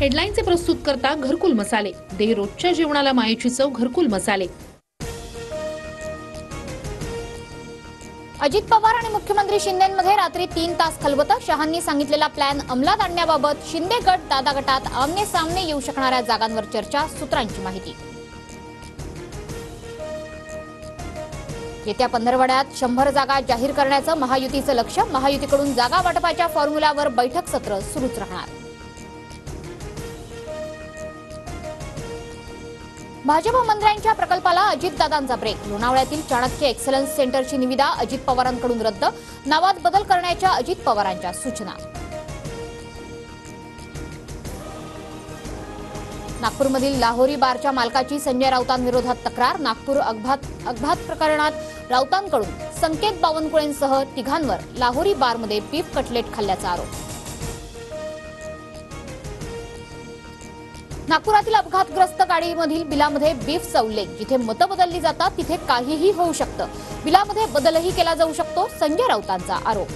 हेडलाईनचे प्रस्तुत करता घरकुल मसाले, दे रोजच्या जेवणाला मायेची चव घरकुल मसाले। अजित पवार आणि मुख्यमंत्री शिंदेंमध्ये रात्री 3 तास खलबतं। शहांनी सांगितलेला प्लॅन अंमलात आणण्याबाबत शिंदे गट दादा गटात आमने सामने येऊ शकणाऱ्या जागांवर चर्चा, सूत्रांची माहिती। येत्या पंधरवड्यात 100 जागा जाहीर करण्याचं महायुतीचं लक्ष्य। महायुतीकडून जागा वाटपाच्या फॉर्म्युल्यावर बैठक सत्र सुरूच राहणार। भाजप मंत्र्यांच्या प्रकल्पाला अजितदादांचा ब्रेक। लोणावळ्यातील चाणक्य एक्सलन्स सेंटरची निविदा अजित पवारांकडून रद्द। नावात बदल करण्याच्या अजित पवारांच्या सूचना। नागपूरमधील लाहोरी बारच्या मालकाची संजय राऊतांविरोधात तक्रार। नागपूर अपघात प्रकरणात राऊतांकडून संकेत बावनकुळेंसह तिघांवर लाहोरी बारमध्ये बीफ कटलेट खाल्ल्याचा आरोप। नागपुरातील अपघातग्रस्त गाडीमधील बिलामध्ये बीफचा उल्लेख। जिथे मतं बदलली जातात तिथे काहीही होऊ शकतं। बिलामध्ये बदलही केला जाऊ शकतो, संजय राऊतांचा आरोप।